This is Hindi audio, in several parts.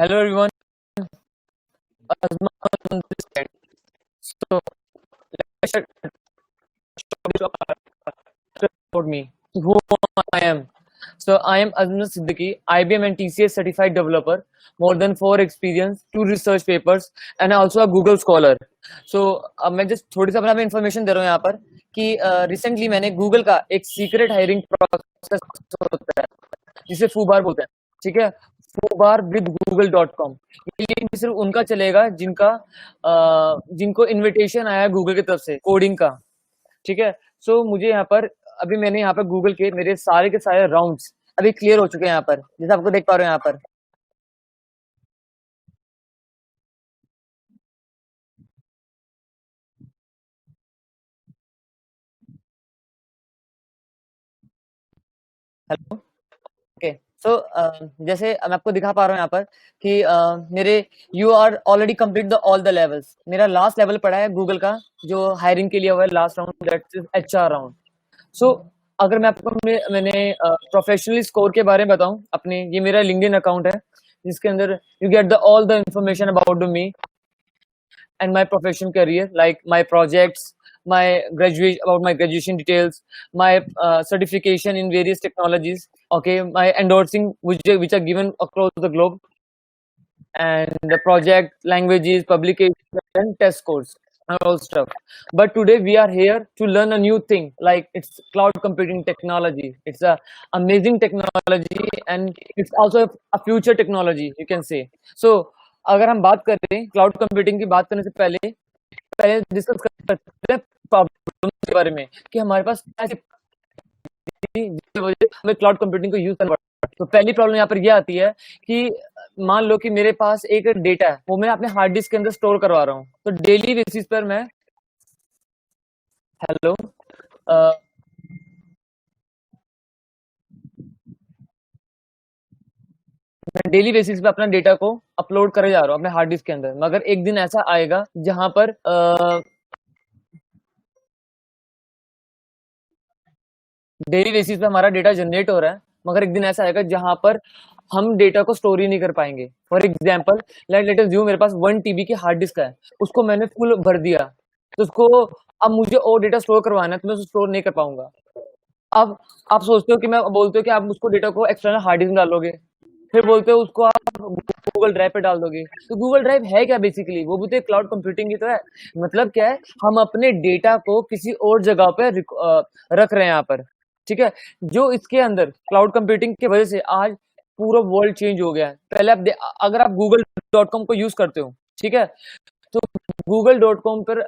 Hello everyone, Azman on this side. So let's start about me, who I am. So I am Azman Siddiqui, IBM and TCS certified developer, more than 4 experience, 2 research papers, and also a Google scholar. So मैं just थोड़ी सा अपना information दे रहा हूँ यहाँ पर कि recently मैंने Google का एक secret hiring process होता है जिसे फूबार बोलते हैं, ठीक है। फूबार विद google.com, ये लिंक सिर्फ उनका चलेगा जिनको इनविटेशन आया है गूगल की तरफ से कोडिंग का, ठीक है। सो मुझे यहाँ पर अभी मैंने यहाँ पर गूगल के मेरे सारे के सारे राउंड्स अभी क्लियर हो चुके हैं यहाँ पर, जैसे आपको देख पा रहे हो यहाँ पर। Hello, okay. सो जैसे मैं आपको दिखा पा रहा हूँ यहाँ पर कि मेरे you are already complete the all the levels. मेरा लास्ट लेवल पड़ा है गूगल का जो हायरिंग के लिए हुआ है, last round, that's HR round. So अगर मैं आपको मैंने प्रोफेशनली स्कोर के बारे में बताऊं अपने, ये मेरा लिंक्डइन अकाउंट है जिसके अंदर you get the all the information about me and my professional career, like my projects, my graduation, about my graduation details, my certification in various technologies, okay, my endorsing which are given across the globe, and the project, languages, publication, and test scores and all stuff. But today we are here to learn a new thing, like it's cloud computing technology. It's a amazing technology and it's also a future technology, you can say. So अगर हम बात करें क्लाउड कंप्यूटिंग की, बात करने से पहले पहले डिस्कस करते हैं प्रॉब्लम के बारे में कि हमारे पास ऐसी जिसकी वजह से हमें क्लाउड कंप्यूटिंग को यूज करना पड़ता है। तो पहली प्रॉब्लम यहाँ पर यह आती है कि मान लो कि मेरे पास एक डेटा है, वो मैं अपने हार्ड डिस्क के अंदर स्टोर करवा रहा हूँ। तो डेली बेसिस पर मैं हेलो मैं डेली बेसिस पे अपना डेटा को अपलोड करे जा रहा हूँ अपने हार्ड डिस्क के अंदर, मगर एक दिन ऐसा आएगा जहां पर डेली बेसिस पे हमारा डेटा जनरेट हो रहा है, मगर एक दिन ऐसा आएगा जहां पर हम डेटा को स्टोर ही नहीं कर पाएंगे। For example, let us view, मेरे पास 1 TB की हार्ड डिस्क है, उसको मैंने फुल भर दिया, तो उसको अब मुझे और डेटा स्टोर करवाना है तो मैं उसको स्टोर नहीं कर पाऊंगा। अब आप सोचते हो कि मैं बोलते हो कि आप उसको डेटा को एक्सटर्नल हार्ड डिस्क में डालोगे, फिर बोलते हो उसको आप गूगल ड्राइव पे डाल दोगे। तो गूगल ड्राइव है क्या बेसिकली? वो भी तो एक क्लाउड कंप्यूटिंग ही तो है। मतलब क्या है, हम अपने डेटा को किसी और जगह पे रख रहे हैं यहाँ पर, ठीक है। जो इसके अंदर क्लाउड कंप्यूटिंग की वजह से आज पूरा वर्ल्ड चेंज हो गया है। पहले अगर आप google.com को यूज करते हो, ठीक है, तो google.com पर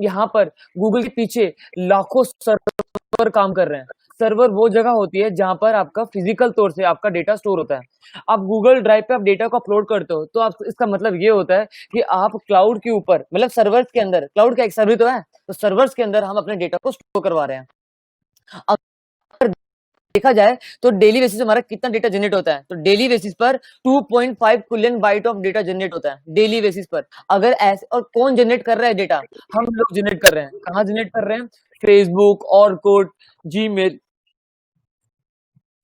यहाँ पर गूगल के पीछे लाखों सर्वर काम कर रहे हैं। सर्वर वो जगह होती है जहां पर आपका फिजिकल तौर से आपका डेटा स्टोर होता है। आप गूगल ड्राइव पे आप डेटा को अपलोड करते हो, तो आप इसका मतलब ये होता है कि आप क्लाउड के ऊपर, मतलब सर्वर्स के अंदर, क्लाउड का एक सर्वर तो है, तो सर्वर्स के अंदर हम अपने डेटा को स्टोर करवा रहे हैं। अगर देखा जाए तो डेली बेसिस हमारा कितना डेटा जनरेट होता है, तो डेली बेसिस पर 2.5 trillion byte of data generate होता है डेली बेसिस पर। अगर ऐसे, और कौन जनरेट कर रहा है डेटा? हम लोग जनरेट कर रहे हैं। कहाँ जनरेट कर रहे हैं? फेसबुक, ऑरकुट, जीमेल,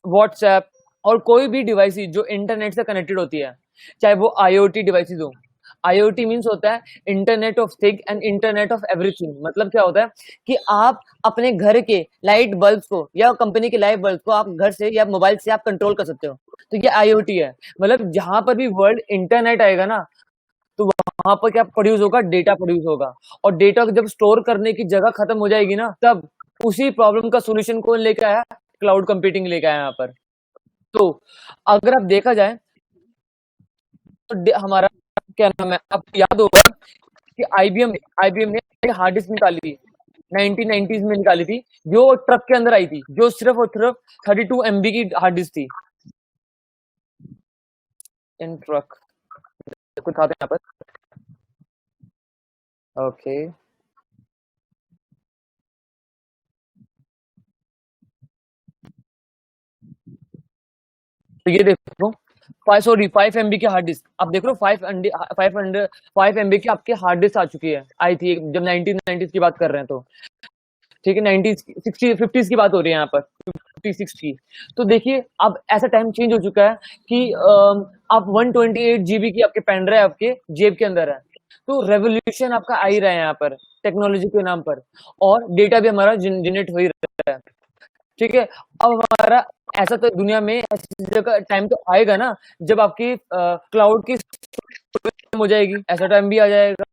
व्हाट्सएप और कोई भी डिवाइस जो इंटरनेट से कनेक्टेड होती है, चाहे वो आईओटी डिवाइसेस हो। आईओटी मीन्स होता है internet of thing and internet of everything. मतलब क्या होता है कि आप अपने घर के लाइट बल्ब को या कंपनी के लाइट बल्ब को आप घर से या मोबाइल से आप कंट्रोल कर सकते हो। तो ये आईओटी है। मतलब जहां पर भी वर्ल्ड इंटरनेट आएगा ना, तो वहां पर क्या प्रोड्यूस होगा? डेटा प्रोड्यूस होगा। और डेटा जब स्टोर करने की जगह खत्म हो जाएगी ना, तब उसी प्रॉब्लम का सोल्यूशन कौन लेके आया? क्लाउड कंप्यूटिंग लेके आया यहाँ पर। तो अगर आप देखा जाए तो हमारा क्या नाम है, आपको याद होगा कि आईबीएम ने हार्ड डिस्क निकाली थी, 1990s में निकाली थी, जो ट्रक के अंदर आई थी, जो सिर्फ और सिर्फ 32 MB की हार्ड डिस्क थी इन ट्रक। कुछ था यहाँ पर, ओके। तो ये देखो, 5 MB की हार्ड डिस्क, आप देख रहे हो, 5 MB की आपकी हार्ड डिस्क आ चुकी है, आई थी जब 1990s की बात कर रहे हैं तो, ठीक है। 90s 60 50s की बात हो रही है यहाँ पर, 56 की। तो देखिए अब ऐसा टाइम चेंज हो चुका है कि आप 128 जीबी की आपके पेन ड्राइव आपके जेब के अंदर है। तो रेवोल्यूशन आपका आ ही रहा है यहाँ पर टेक्नोलॉजी के नाम पर, और डेटा भी हमारा जनरेट हो ही रहा है। ठीक है, अब हमारा ऐसा तो दुनिया में ऐसी जगह टाइम तो आएगा ना जब आपकी क्लाउड की खत्म हो जाएगी, ऐसा टाइम भी आ जाएगा।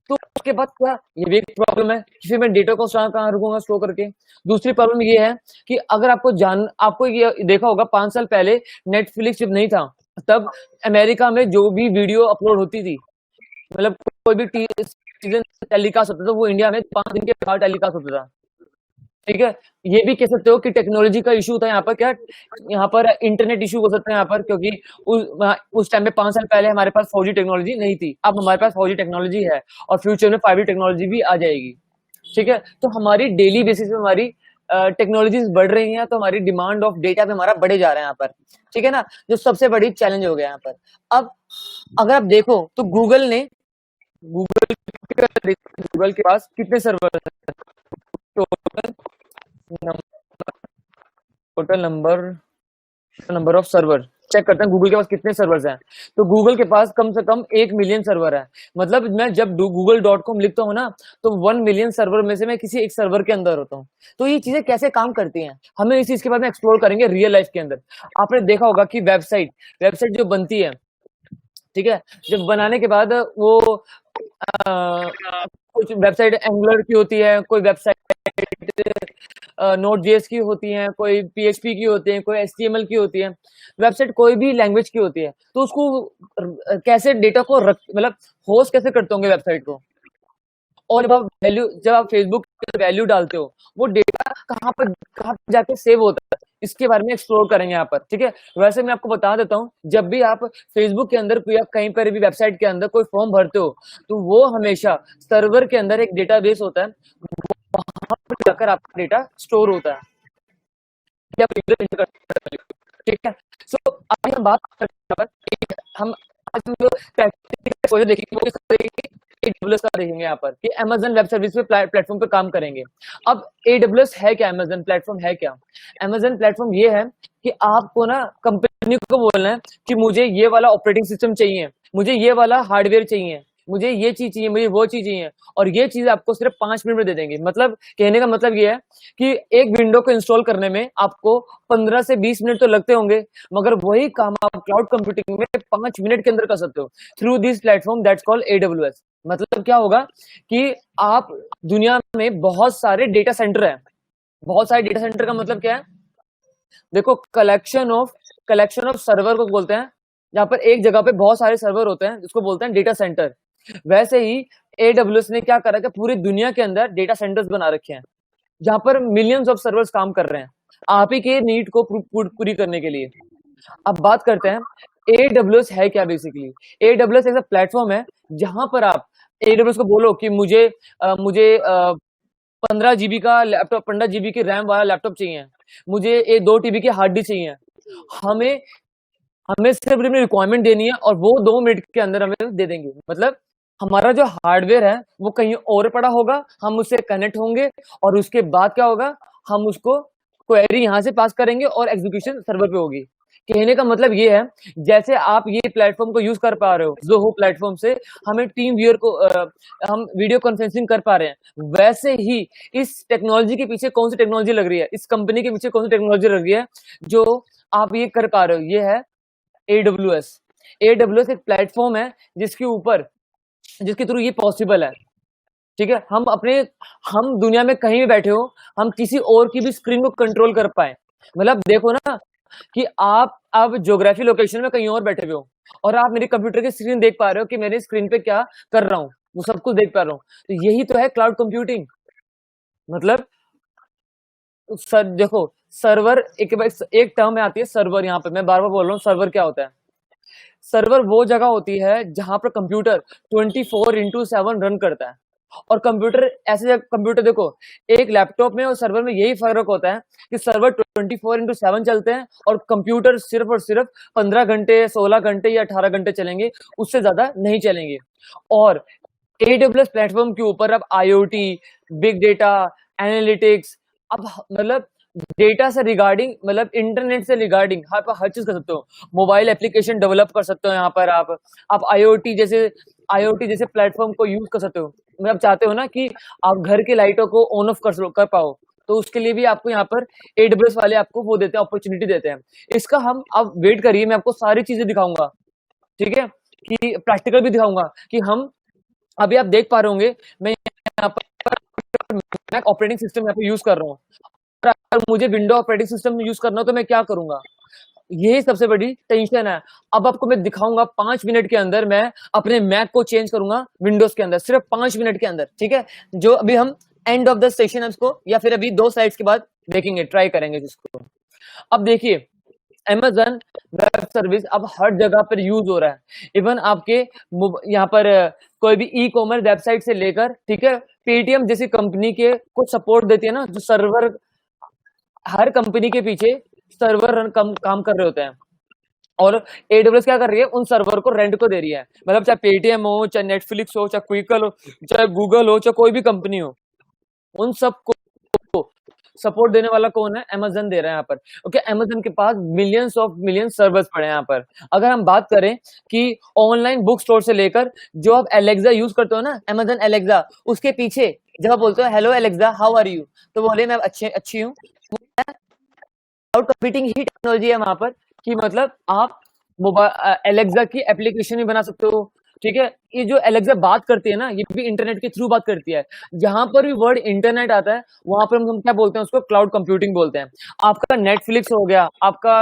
तो उसके बाद क्या, ये भी एक प्रॉब्लम है कि फिर मैं डेटा को कहाँ रखूंगा स्टोर करके। दूसरी प्रॉब्लम ये है कि अगर आपको ये देखा होगा 5 साल पहले नेटफ्लिक्स जब नहीं था, तब अमेरिका में जो भी वीडियो अपलोड होती थी, मतलब कोई भी सीजन टेलीकास्ट होता था, वो इंडिया में 5 दिन के बाद टेलीकास्ट होता था। ठीक है, ये भी कह सकते हो कि टेक्नोलॉजी का इशू था यहाँ पर। क्या यहाँ पर इंटरनेट इशू हो सकता है यहाँ पर, क्योंकि उस टाइम में 5 साल पहले हमारे पास 4G टेक्नोलॉजी नहीं थी, अब हमारे पास 4G टेक्नोलॉजी है और फ्यूचर में 5G टेक्नोलॉजी भी आ जाएगी। ठीक है, तो हमारी डेली बेसिस पे हमारी टेक्नोलॉजीज बढ़ रही हैं, तो हमारी डिमांड ऑफ डेटा पे हमारा बढ़े जा रहा है यहाँ पर। ठीक है ना, जो सबसे बड़ी चैलेंज हो गया यहाँ पर। अब अगर आप देखो तो गूगल गूगल के पास कितने सर्वर है? Total total number of server check करते हैं गूगल के पास कितने सर्वर्स हैं। तो गूगल के पास कम से कम 1 मिलियन सर्वर है। मतलब मैं जब google.com लिखता हूँ ना, तो 1 मिलियन सर्वर में से मैं किसी एक सर्वर के अंदर होता हूँ। तो ये चीजें कैसे काम करती हैं, हमें इस चीज के बारे में एक्सप्लोर करेंगे रियल लाइफ के अंदर। आपने देखा होगा कि वेबसाइट जो बनती है, ठीक है, जब बनाने के बाद वो कुछ वेबसाइट एंगुलर की होती है, कोई वेबसाइट नोट जेएस की होती है, कोई पीएचपी की होती है, कोई एचटीएमएल की होती है। वेबसाइट कोई भी लैंग्वेज की होती है, तो उसको कैसे डेटा को मतलब होस्ट कैसे करते होंगे वेबसाइट को, और जब आप फेसबुक वैल्यू डालते हो, वो डेटा कहाँ पर जाके सेव होता है, इसके बारे में एक्सप्लोर करेंगे यहाँ पर। ठीक है, वैसे मैं आपको बता देता हूँ, जब भी आप फेसबुक के अंदर या कहीं पर भी वेबसाइट के अंदर कोई फॉर्म भरते हो, तो वो हमेशा सर्वर के अंदर एक डेटाबेस होता है, वहां पर जाकर आपका डेटा स्टोर होता है। ठीक है, सो अभी हम बात करते हैं, हम आज हम जो प्रैक्टिकल देखेंगे वो किस तरह की AWS का देखेंगे यहाँ पर, कि Amazon वेब सर्विस पे प्लेटफॉर्म पे काम करेंगे। अब AWS है क्या, Amazon प्लेटफॉर्म है क्या? Amazon प्लेटफॉर्म ये है कि आपको ना कंपनी को बोलना है कि मुझे ये वाला ऑपरेटिंग सिस्टम चाहिए, मुझे ये वाला हार्डवेयर चाहिए, मुझे ये चीज चाहिए, मुझे वो चीज चाहिए, और ये चीज आपको सिर्फ 5 मिनट में दे देंगे। मतलब कहने का मतलब ये है कि एक विंडो को इंस्टॉल करने में आपको 15 से 20 मिनट तो लगते होंगे, मगर वही काम आप क्लाउड कंप्यूटिंग में 5 मिनट के अंदर कर सकते हो through this platform that's called AWS। मतलब क्या होगा कि आप दुनिया में बहुत सारे डेटा सेंटर है, बहुत सारे डेटा सेंटर का मतलब क्या है, देखो कलेक्शन ऑफ सर्वर को बोलते हैं, जहां पर एक जगह पे बहुत सारे सर्वर होते हैं, जिसको बोलते हैं डेटा सेंटर। वैसे ही AWS ने क्या करा कि पूरी दुनिया के अंदर डेटा सेंटर्स बना रखे हैं, जहां पर मिलियंस ऑफ सर्वर्स काम कर रहे हैं आप ही के नीड को पूरी करने के लिए। अब बात करते हैं AWS है क्या। बेसिकली AWS ऐसा प्लेटफॉर्म है जहां पर आप AWS को बोलो कि मुझे 15 GB का लैपटॉप, 15 GB की रैम वाला लैपटॉप चाहिए, मुझे 2 TB की हार्ड डिस्क चाहिए, हमें हमें सिर्फ अपनी रिक्वायरमेंट देनी है और वो 2 मिनट के अंदर हमें दे देंगे। मतलब हमारा जो हार्डवेयर है वो कहीं और पड़ा होगा, हम उससे कनेक्ट होंगे, और उसके बाद क्या होगा, हम उसको क्वेरी यहां से पास करेंगे और एग्जीक्यूशन सर्वर पे होगी। कहने का मतलब ये है, जैसे आप ये प्लेटफॉर्म को यूज कर पा रहे हो जोहो प्लेटफॉर्म से, हमें टीम व्यूअर को हम वीडियो कॉन्फ्रेंसिंग कर पा रहे हैं, वैसे ही इस टेक्नोलॉजी के पीछे कौन सी टेक्नोलॉजी लग रही है, इस कंपनी के पीछे कौन सी टेक्नोलॉजी लग रही है जो आप ये कर पा रहे हो, ये है AWS। AWS एक प्लेटफॉर्म है जिसके थ्रू ये पॉसिबल है। ठीक है, हम दुनिया में कहीं भी बैठे हो, हम किसी और की भी स्क्रीन को कंट्रोल कर पाए। मतलब देखो ना कि आप अब ज्योग्राफी लोकेशन में कहीं और बैठे हुए हो, और आप मेरे कंप्यूटर की स्क्रीन देख पा रहे हो कि मेरे स्क्रीन पे क्या कर रहा हूँ, वो सब कुछ देख पा रहा हूँ। तो यही तो है क्लाउड कंप्यूटिंग। मतलब सर देखो, सर्वर एक टर्म में आती है सर्वर, यहाँ पे मैं बार बार बोल रहा हूँ सर्वर क्या होता है। सर्वर वो जगह होती है जहां पर कंप्यूटर 24/7 रन करता है। और कंप्यूटर देखो, एक लैपटॉप में और सर्वर में यही फर्क होता है कि सर्वर 24/7 चलते हैं और कंप्यूटर सिर्फ और सिर्फ 15 घंटे, 16 घंटे या 18 घंटे चलेंगे, उससे ज्यादा नहीं चलेंगे। और AWS प्लेटफॉर्म के ऊपर अब IoT, बिग डेटा, एनालिटिक्स, अब मतलब डेटा से रिगार्डिंग मतलब इंटरनेट से रिगार्डिंग आप हर चीज कर सकते हो। मोबाइल एप्लीकेशन डेवलप कर सकते हो यहाँ पर आप आईओटी जैसे प्लेटफॉर्म को यूज कर सकते हो। मतलब आप चाहते हो ना कि आप घर की लाइटों को ऑन ऑफ कर पाओ, तो उसके लिए भी आपको यहाँ पर एडब्ल्यूएस वाले आपको वो देते हैं, अपॉर्चुनिटी देते हैं। इसका हम आप वेट करिए, मैं आपको सारी चीजें दिखाऊंगा, ठीक है, कि प्रैक्टिकल भी दिखाऊंगा कि हम अभी आप देख पा रहे होंगे मैं यहाँ पर मैक ऑपरेटिंग सिस्टम यहाँ पे यूज कर रहा हूँ। अगर मुझे विंडो ऑपरेटिंग सिस्टम यूज करना हो तो मैं क्या करूंगा, यही सबसे बड़ी टेंशन है। अब आपको मैं दिखाऊंगा 5 मिनट के अंदर मैं अपने मैक को चेंज करूंगा विंडोज के अंदर, सिर्फ 5 मिनट के अंदर, ठीक है। जो अभी हम एंड ऑफ द सेशन इसको या फिर अभी 2 स्लाइड्स के बाद देखेंगे, ट्राई करेंगे जिसको। अब देखिए Amazon वेब सर्विस अब हर जगह पर यूज हो रहा है। इवन आपके यहाँ पर कोई भी ई कॉमर्स वेबसाइट से लेकर, ठीक है, पेटीएम जैसी कंपनी के कुछ सपोर्ट देती है ना, जो सर्वर हर कंपनी के पीछे सर्वर काम कर रहे होते हैं, और एडब्ल्यूएस क्या कर रही है, उन सर्वर को रेंट को दे रही है। मतलब चाहे पेटीएम हो, चाहे नेटफ्लिक्स हो, चाहे क्विकल हो, चाहे गूगल हो, चाहे कोई भी कंपनी हो, उन सबको सपोर्ट देने वाला कौन है, अमेजन दे रहा है यहाँ पर। ओके, अमेजन के पास मिलियंस ऑफ मिलियन सर्वर्स पड़े हैं यहाँ पर। अगर हम बात करें कि ऑनलाइन बुक स्टोर से लेकर जो आप एलेक्सा यूज करते हो ना, अमेजन एलेक्सा, उसके पीछे जब आप बोलते हो hello Alexa how are you, तो बोले मैं अच्छी हूँ। क्लाउड कंप्यूटिंग ही टेक्नोलॉजी है वहां पर, कि मतलब आप मोबाइल एलेक्सा की एप्लीकेशन भी बना सकते हो, ठीक है। ये जो एलेक्सा बात करती है ना, ये भी इंटरनेट के थ्रू बात करती है। जहां पर भी वर्ड इंटरनेट आता है वहां पर हम क्या बोलते हैं, उसको क्लाउड कंप्यूटिंग बोलते हैं। आपका नेटफ्लिक्स हो गया, आपका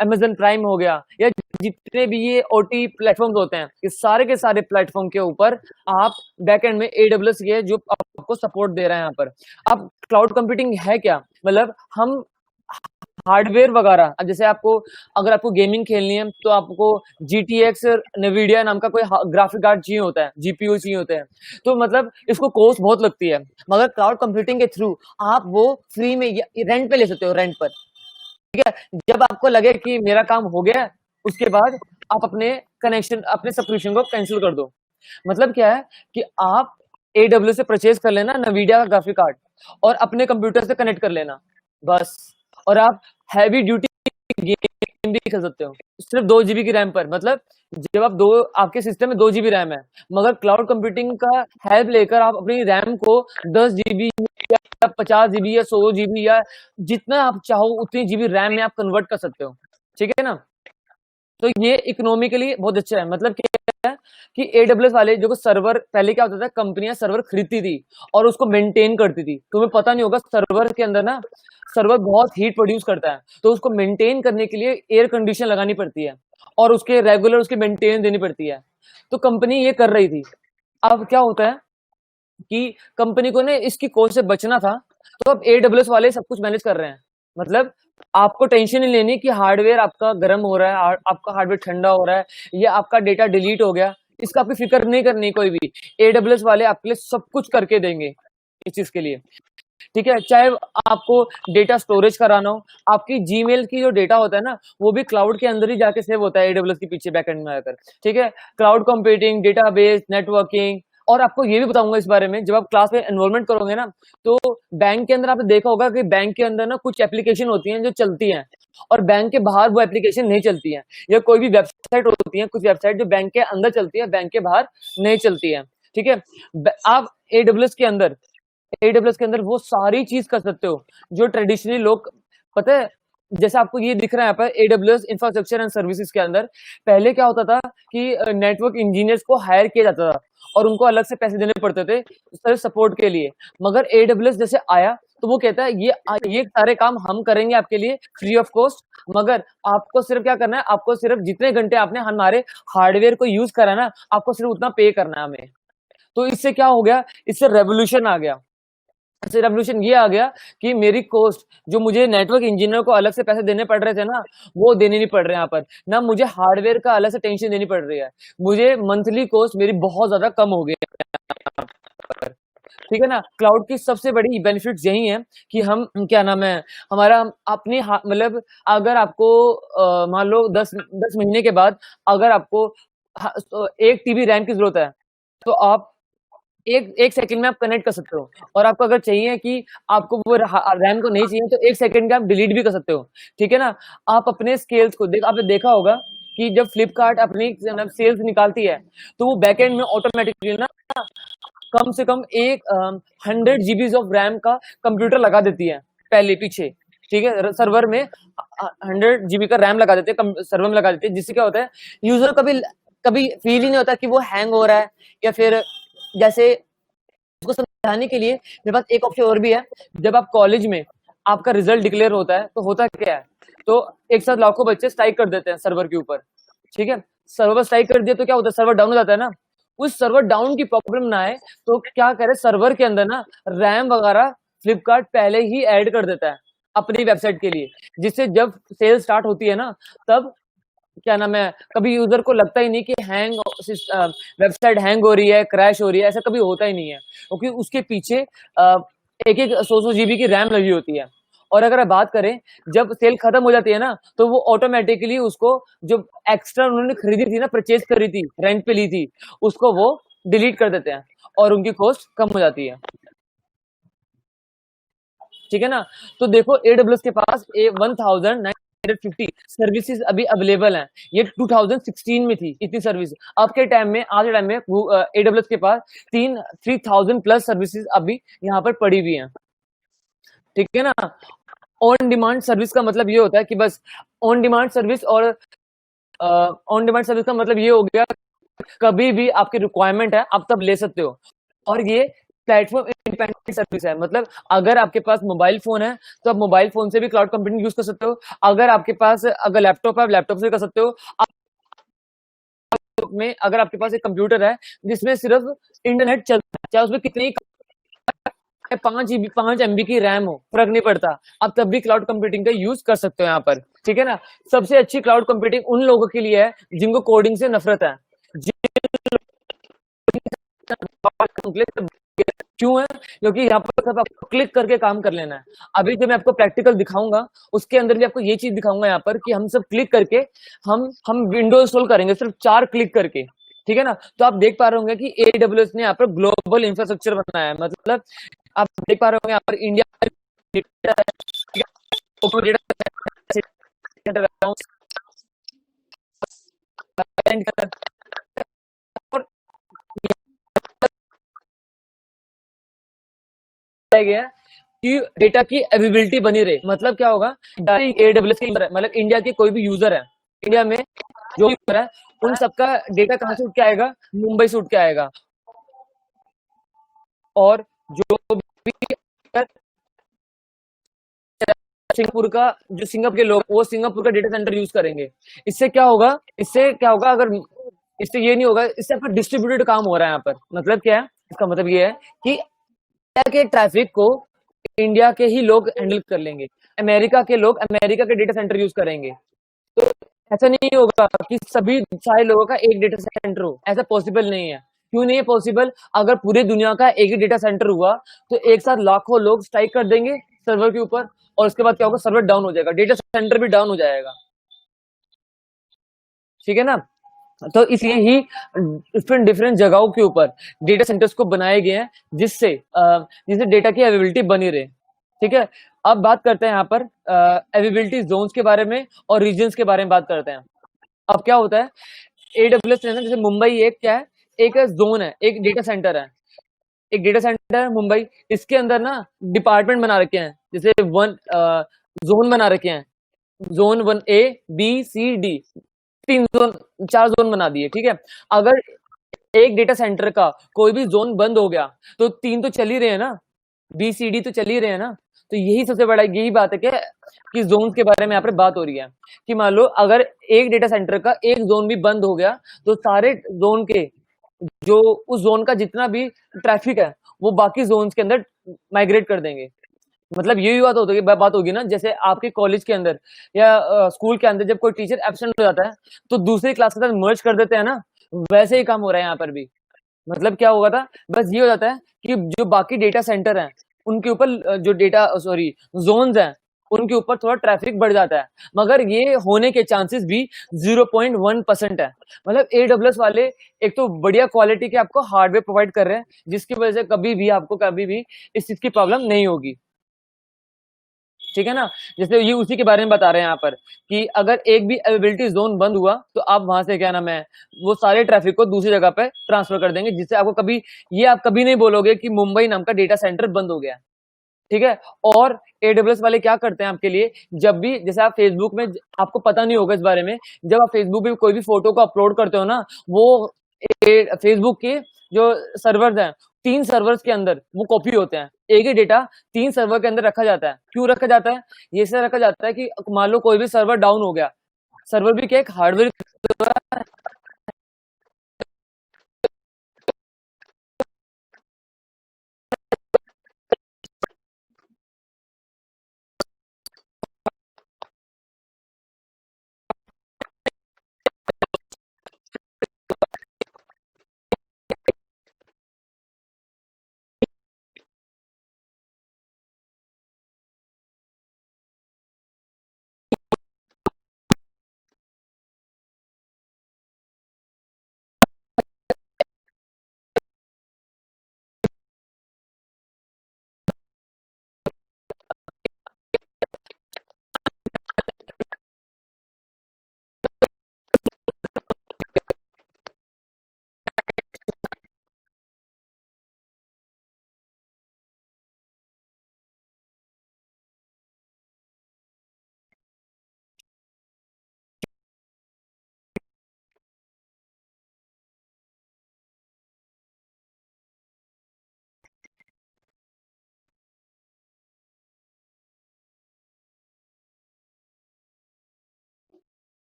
अमेजन प्राइम हो गया, या जितने भी ये ओटी प्लेटफॉर्म होते हैं, ये सारे के सारे प्लेटफॉर्म के ऊपर आप बैकएंड में एडब्ल्यूएस ये जो आपको सपोर्ट दे रहा है यहाँ पर। अब क्लाउड कंप्यूटिंग है क्या, मतलब हम हार्डवेयर वगैरह, अब जैसे आपको अगर आपको गेमिंग खेलनी है तो आपको GTX NVIDIA नाम का कोई ग्राफिक कार्ड चाहिए होता है, जीपीयू चाहिए होते हैं, तो मतलब इसको कॉस्ट बहुत लगती है। मगर क्लाउड कंप्यूटिंग के थ्रू आप वो फ्री में रेंट पे ले सकते हो, रेंट पर, ठीक है। जब आपको लगे कि मेरा काम हो गया, उसके बाद आप अपने कनेक्शन अपने सब्सक्रिप्शन को कैंसिल कर दो। मतलब क्या है कि आप AWS से परचेज कर लेना NVIDIA का ग्राफिक कार्ड और अपने कंप्यूटर से कनेक्ट कर लेना, बस, और आप हैवी ड्यूटी गेम भी खेल सकते हो सिर्फ 2 GB की रैम पर। मतलब जब आप आपके सिस्टम में 2 GB रैम है, मगर क्लाउड कंप्यूटिंग का हेल्प लेकर आप अपनी रैम को 10 GB या 50 GB या 100 GB या जितना आप चाहो उतनी जीबी रैम में आप कन्वर्ट कर सकते हो, ठीक है ना। तो ये इकोनॉमिकली बहुत अच्छा है। मतलब क्या है कि AWS वाले जो सर्वर, पहले क्या होता था, कंपनियां सर्वर खरीदती थी और उसको मेंटेन करती थी। तुम्हें पता नहीं होगा, सर्वर के अंदर ना, सर्वर बहुत हीट प्रोड्यूस करता है, तो उसको मेंटेन करने के लिए एयर कंडीशन लगानी पड़ती है और उसके रेगुलर उसकी मेंटेन देनी पड़ती है। तो कंपनी ये कर रही थी। अब क्या होता है कि कंपनी को ने इसकी कॉस्ट से बचना था, तो अब AWS वाले सब कुछ मैनेज कर रहे हैं। मतलब आपको टेंशन नहीं लेनी कि हार्डवेयर आपका गर्म हो रहा है, आपका हार्डवेयर ठंडा हो रहा है, या आपका डेटा डिलीट हो गया, इसका आपकी फिक्र नहीं करनी कोई भी। AWS वाले आपके लिए सब कुछ करके देंगे इस चीज के लिए, ठीक है। चाहे आपको डेटा स्टोरेज कराना हो, आपकी जीमेल की जो डेटा होता है ना, वो भी क्लाउड के अंदर ही जाके सेव होता है AWS के पीछे बैकएंड में आकर, ठीक है। क्लाउड कंप्यूटिंग, डेटाबेस, नेटवर्किंग, और आपको ये भी बताऊंगा इस बारे में जब आप क्लास में एनरोलमेंट करोगे ना, तो बैंक के अंदर आपने देखा होगा कि बैंक के अंदर ना कुछ एप्लीकेशन होती हैं जो चलती हैं, और बैंक के बाहर वो एप्लीकेशन नहीं चलती है, या कोई भी वेबसाइट होती है, कुछ वेबसाइट जो बैंक के अंदर चलती है, बैंक के बाहर नहीं चलती है, ठीक है। आप AWS के अंदर वो सारी चीज कर सकते हो जो ट्रेडिशनली लोग, पता है, जैसे आपको ये दिख रहा है यहाँ पर AWS इंफ्रास्ट्रक्चर एंड सर्विसेज के अंदर, पहले क्या होता था कि नेटवर्क इंजीनियर्स को हायर किया जाता था और उनको अलग से पैसे देने पड़ते थे सिर्फ सपोर्ट के लिए। मगर AWS जैसे आया तो वो कहता है ये सारे काम हम करेंगे आपके लिए फ्री ऑफ कॉस्ट, मगर आपको सिर्फ क्या करना है, आपको सिर्फ जितने घंटे आपने हमारे हार्डवेयर को यूज करा ना, आपको सिर्फ उतना पे करना है हमें। तो इससे क्या हो गया, इससे रेवोल्यूशन आ गया। इससे रेवोल्यूशन ये आ गया कि मेरी कॉस्ट, जो मुझे नेटवर्क इंजीनियर को अलग से पैसे देने पड़ रहे थे ना, वो देने नहीं पड़ रहे हैं यहाँ पर ना, मुझे हार्डवेयर का अलग से टेंशन देनी पड़ रही है, मुझे मंथली कॉस्ट मेरी बहुत ज्यादा कम हो गई है, ठीक है ना। क्लाउड की सबसे बड़ी बेनिफिट्स यही है कि हम क्या नाम है, हमारा अपनी मतलब अगर आपको मान लो 10 महीने के बाद अगर आपको 1 TB रैम की जरूरत है, तो आप एक एक सेकंड में आप कनेक्ट कर सकते हो। और आपको अगर चाहिए कि आपको वो रैम को नहीं चाहिए तो एक सेकंड में आप डिलीट भी कर सकते हो, ठीक है ना। आप अपने स्केल्स को देख, आपने देखा होगा कि जब फ्लिपकार्ट अपनी सेल्स निकालती है तो वो बैकएंड में ऑटोमेटिकली ना कम से कम एक 100 GB ऑफ रैम का कंप्यूटर लगा देती है पहले पीछे, ठीक है। सर्वर में 100 GB का रैम लगा देते हैं, सर्वर में लगा देते हैं, जिससे क्या होता है यूजर कभी कभी फील ही नहीं होता कि वो हैंग हो रहा है। या फिर जैसे उसको समझाने के लिए मेरे पास एक ऑप्शन और भी है। जब आप कॉलेज में आपका रिजल्ट डिक्लेयर होता है तो होता क्या है, तो एक साथ लाखों बच्चे स्ट्राइक कर देते हैं सर्वर के ऊपर, ठीक है। सर्वर स्ट्राइक कर दिया तो क्या होता है, सर्वर डाउन हो जाता है ना। उस सर्वर डाउन की प्रॉब्लम ना आए तो क्या करे, सर्वर के अंदर ना रैम वगैरह फ्लिपकार्ट पहले ही ऐड कर देता है अपनी वेबसाइट के लिए, जिससे जब सेल स्टार्ट होती है ना तब क्या नाम है, कभी यूजर को लगता ही नहीं कि वेबसाइट हैंग हो रही है, क्रैश हो रही है, ऐसा कभी होता ही नहीं है, क्योंकि उसके पीछे एक एक 100-100 GB की रैम लगी होती है। और अगर आप बात करें जब सेल खत्म हो जाती है ना तो वो ऑटोमेटिकली उसको जो एक्स्ट्रा उन्होंने खरीदी थी ना, परचेज करी थी, रेंट पे ली थी, उसको वो डिलीट कर देते हैं और उनकी कॉस्ट कम हो जाती है, ठीक है ना। तो देखो AWS के पास 1950 सर्विसेज अभी अवेलेबल हैं। ये 2016 में थी इतनी सर्विस। अब के टाइम में, आज के टाइम में AWS के पास 3000 प्लस सर्विसेज अभी यहाँ पर पड़ी हुई हैं, ठीक है ना। ऑन डिमांड सर्विस का मतलब ये होता है कि बस ऑन डिमांड सर्विस, और ऑन डिमांड सर्विस का मतलब ये हो गया कभी भी आपकी रिक्वायरमेंट है आप तब ले सकते हो। और ये प्लेटफॉर्म इंडिपेंडेंट सर्विस है, मतलब अगर आपके पास मोबाइल फोन है तो आप मोबाइल फोन से भी क्लाउड कंप्यूटिंग यूज कर सकते हो। अगर आपके पास अगर लैपटॉप है आप लैपटॉप से कर सकते हो। में अगर आपके पास एक कंप्यूटर है जिसमें सिर्फ इंटरनेट चलता है, चाहे उसमें कितनी 5 MB की रैम हो, फर्क नहीं पड़ता, आप तब भी क्लाउड कंप्यूटिंग का यूज कर सकते हो यहाँ पर, ठीक है ना। सबसे अच्छी क्लाउड कंप्यूटिंग उन लोगों के लिए है जिनको कोडिंग से नफरत है। क्यों है, क्योंकि यहाँ पर सब आपको क्लिक करके काम कर लेना है। अभी जो मैं आपको प्रैक्टिकल दिखाऊंगा उसके अंदर भी आपको ये चीज दिखाऊंगा यहाँ पर कि हम सब क्लिक करके हम विंडो इंस्टॉल करेंगे सिर्फ 4 क्लिक करके, ठीक है ना। तो आप देख पा रहे होंगे कि AWS ने यहाँ पर ग्लोबल इंफ्रास्ट्रक्चर बनाया है, मतलब आप देख पा रहे होंगे यहाँ पर इंडिया गया कि डेटा की अवेलेबिलिटी बनी रहे। मतलब क्या होगा, AWS के मतलब इंडिया के कोई भी यूजर है, इंडिया में जो यूजर है उन सबका डेटा कहाँ से उठ के आएगा, मुंबई से उठ के आएगा। और जो भी सिंगापुर का, जो सिंगापुर के लोग वो सिंगापुर का डेटा सेंटर यूज करेंगे। इससे क्या होगा अगर इससे ये नहीं होगा, इससे आपका डिस्ट्रीब्यूटेड काम हो रहा है यहाँ पर। मतलब क्या है, इसका मतलब ये है कि इंडिया के ट्रैफिक को इंडिया के ही लोग हैंडल कर लेंगे, अमेरिका के लोग अमेरिका के डेटा सेंटर यूज करेंगे। तो ऐसा नहीं होगा कि सभी सारे लोगों का एक डेटा सेंटर हो, ऐसा पॉसिबल नहीं है। क्यों नहीं है पॉसिबल, अगर पूरी दुनिया का एक ही डेटा सेंटर हुआ तो एक साथ लाखों लोग स्ट्राइक कर देंगे सर्वर के ऊपर, और उसके बाद क्या होगा, सर्वर डाउन हो जाएगा, डेटा सेंटर भी डाउन हो जाएगा, ठीक है ना। तो इसलिए ही डिफरेंट डिफरेंट जगहों के ऊपर डेटा सेंटर्स को बनाए गए हैं जिससे डेटा की अवेलेबिलिटी बनी रहे, ठीक है। अब बात करते हैं यहाँ पर अवेलेबिलिटी जोन्स के बारे में और रीजन्स के बारे में बात करते हैं। अब क्या होता है, AWS ने जैसे मुंबई एक क्या है, एक जोन है, एक डेटा सेंटर है, एक डेटा सेंटर है मुंबई। इसके अंदर ना डिपार्टमेंट बना रखे हैं, जैसे जोन बना रखे हैं, zone 1 A B C D, 3 zone, 4 zone बना दिए, ठीक है। अगर एक डेटा सेंटर का कोई भी जोन बंद हो गया तो 3 तो चल ही रहे हैं ना, BCD तो चल ही रहे हैं ना। तो यही सबसे बड़ा यही बात है कि जोन के बारे में यहाँ पर बात हो रही है कि मान लो अगर एक डेटा सेंटर का एक जोन भी बंद हो गया तो सारे जोन के जो उस जोन का जितना भी ट्रैफिक है वो बाकी जोन्स के अंदर माइग्रेट कर देंगे। मतलब यही बात होगी ना, जैसे आपके कॉलेज के अंदर या स्कूल के अंदर जब कोई टीचर एब्सेंट हो जाता है तो दूसरी क्लास के साथ मर्ज कर देते हैं ना, वैसे ही काम हो रहा है यहाँ पर भी। मतलब क्या होगा था, बस ये हो जाता है कि जो बाकी डेटा सेंटर हैं उनके ऊपर जो डेटा सॉरी जोन्स हैं उनके ऊपर थोड़ा ट्रैफिक बढ़ जाता है, मगर ये होने के चांसेस भी 0.1% है। मतलब AWS वाले एक तो बढ़िया क्वालिटी के आपको हार्डवेयर प्रोवाइड कर रहे हैं, जिसकी वजह से कभी भी आपको कभी भी इस चीज की प्रॉब्लम नहीं होगी। ठीक है ना? जैसे ये उसी के बारे में बता रहे हैं यहाँ पर कि अगर एक भी अवेलेबिलिटी जोन बंद हुआ तो आप वहां से क्या नाम है, वो सारे ट्रैफिक को दूसरी जगह पे ट्रांसफर कर देंगे, जिससे आपको कभी ये आप कभी नहीं बोलोगे कि मुंबई नाम का डेटा सेंटर बंद हो गया। ठीक है। और AWS वाले क्या करते हैं आपके लिए, जब भी जैसे आप फेसबुक में, आपको पता नहीं होगा इस बारे में, जब आप फेसबुक पे कोई भी फोटो को अपलोड करते हो ना, वो फेसबुक के जो सर्वर्स हैं, 3 सर्वर्स के अंदर वो कॉपी होते हैं। एक ही डेटा 3 सर्वर के अंदर रखा जाता है। क्यों रखा जाता है? ये इसलिए रखा जाता है कि मान लो कोई भी सर्वर डाउन हो गया, सर्वर भी क्या एक hardware.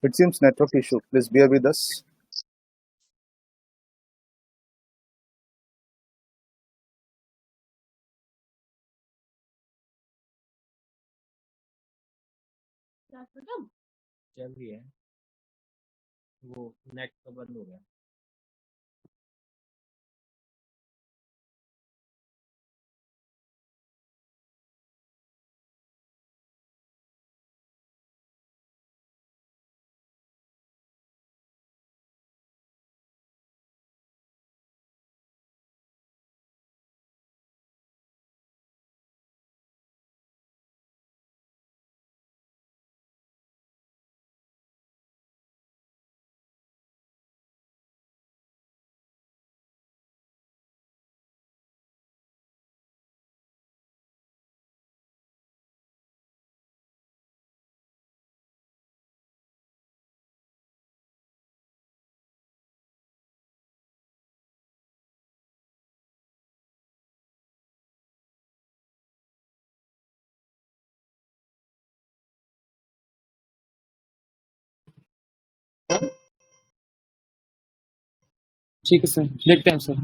It seems network issue. Please bear with us. चल रही है, वो नेट तो बंद हो गया। ठीक है सर, देखते हैं सर।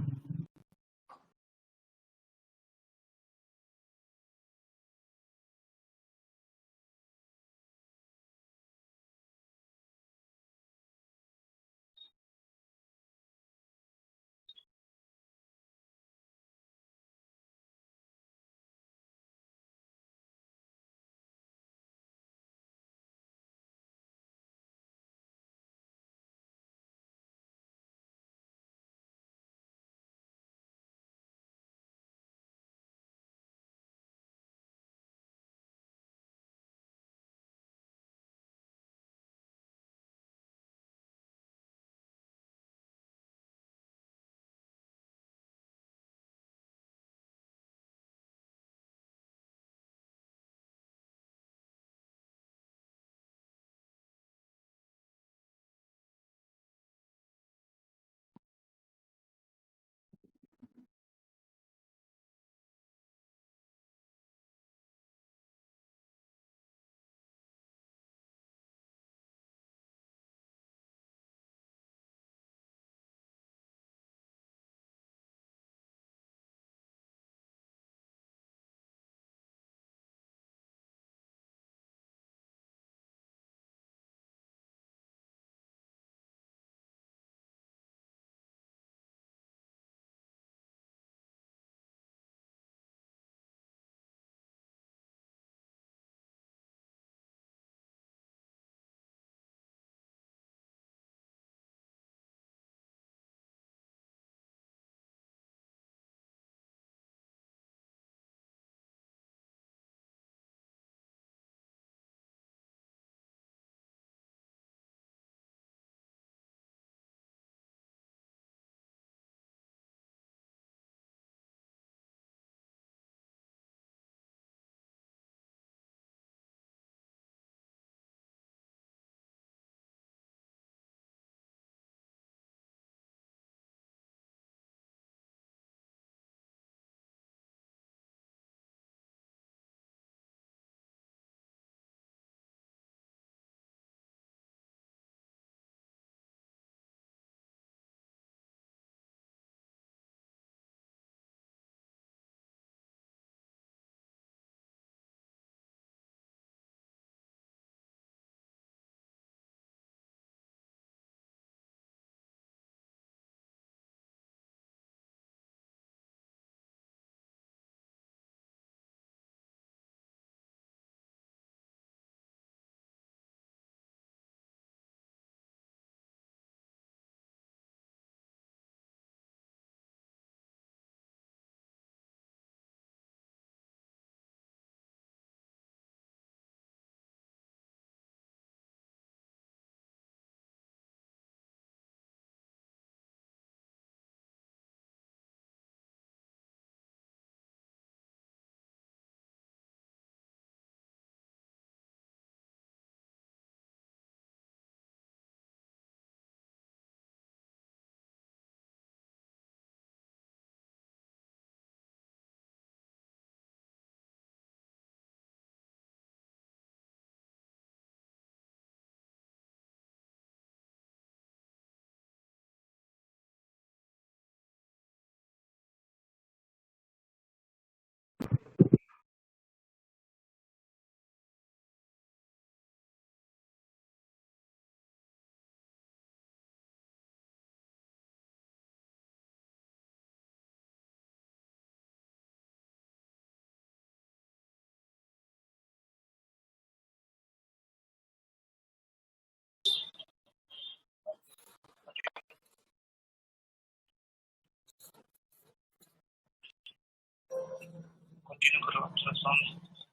कंटिन्यू करो अपना सॉन्ग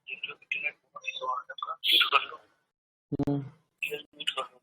देख लो इंटरनेट बहुत स्लो आ रहा है म्यूट कर लो म्यूट कर लो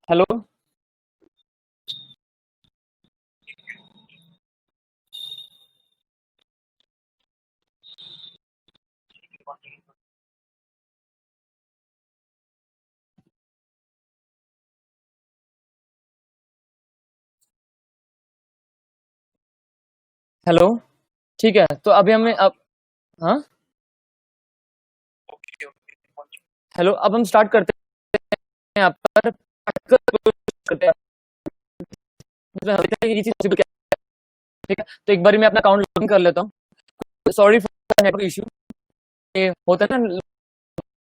हेलो हेलो ठीक है तो अभी हमें अब हाँ ओके ओके हेलो अब हम स्टार्ट करते हैं यहाँ पर करते हैं इसमें हम देखते हैं कि ये चीज possible क्या है, ठीक है तो एक बार मैं अपना अकाउंट लॉगिन कर लेता हूँ सॉरी फॉर नेटवर्क इशू ये होता है ना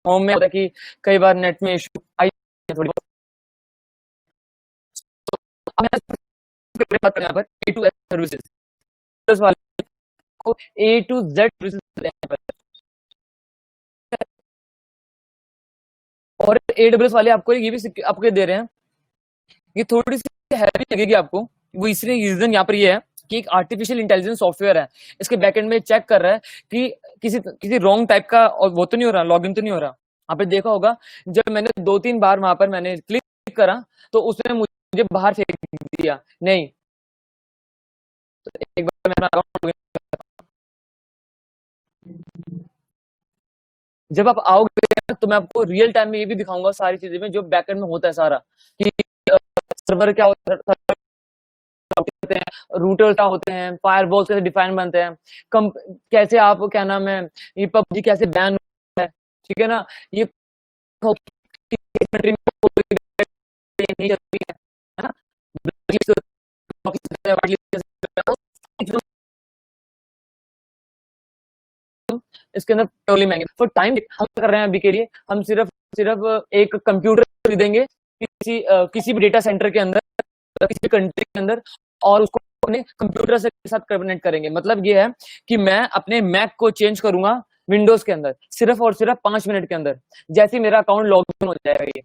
होम में होता है कि कई बार नेट में इशू आई है थोड़ी बहुत अब मैं बात करें यहाँ पर ए टू एस सर्विसेज वाले को ए टू जेड सर्विसेज और एडब्ल्यूएस वाले आपको ये भी आपको ये दे रहे हैं ये थोड़ी सी हैवी लगेगी आपको वो इसलिए रीजन यहाँ पर ये है कि एक आर्टिफिशियल इंटेलिजेंस सॉफ्टवेयर है इसके बैकएंड में चेक कर रहा है कि किसी किसी रॉन्ग टाइप का और वो तो नहीं हो रहा लॉगिन तो नहीं हो रहा आप देखा होगा जब मैंने 2-3 बार वहां पर मैंने क्लिक करा तो उसने मुझे बाहर फेंक दिया नहीं तो एक बार मैं अपना अकाउंट जब आप आओगे तो मैं आपको रियल टाइम में ये भी दिखाऊंगा सारी चीजें में जो बैकएंड में होता है सारा कि सर्वर क्या होता है होते हैं रूटर क्या होते हैं फायरवॉल कैसे डिफाइन बनते हैं कम कैसे आप क्या नाम है ये पबजी कैसे बैन होता है ठीक है ना ये कंट्री में नहीं चलती है ना इसके अंदर टोली महंगे तो टाइम हम कर रहे हैं अभी के लिए हम सिर्फ सिर्फ एक कंप्यूटर खरीदेंगे किसी भी डेटा सेंटर के अंदर किसी भी कंट्री के अंदर और उसको अपने कंप्यूटर से साथ कनेक्ट करेंगे मतलब ये है कि मैं अपने मैक को चेंज करूंगा विंडोज के अंदर सिर्फ और सिर्फ 5 मिनट के अंदर जैसे ही मेरा अकाउंट लॉग इन हो जाएगा ये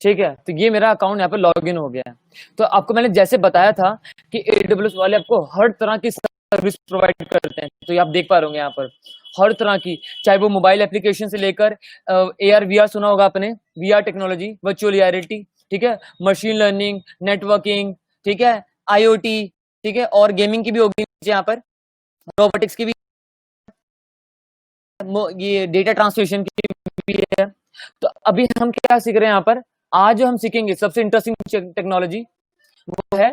ठीक है, तो ये मेरा अकाउंट यहाँ पे लॉग इन हो गया है। तो आपको मैंने जैसे बताया था कि AWS वाले आपको हर तरह की सर्विस प्रोवाइड करते हैं, तो ये आप देख पा रहे होंगे यहाँ पर हर तरह की, चाहे वो मोबाइल एप्लीकेशन से लेकर AR VR सुना होगा आपने, VR टेक्नोलॉजी, वर्चुअल रियलिटी, ठीक है, मशीन लर्निंग, नेटवर्किंग, ठीक है, IoT, ठीक है, और गेमिंग की भी होगी यहाँ पर, रोबोटिक्स की भी, ये डेटा ट्रांसलेशन की भी है। तो अभी हम क्या सीख रहे हैं यहाँ पर, आज जो हम सीखेंगे सबसे इंटरेस्टिंग टेक्नोलॉजी वो है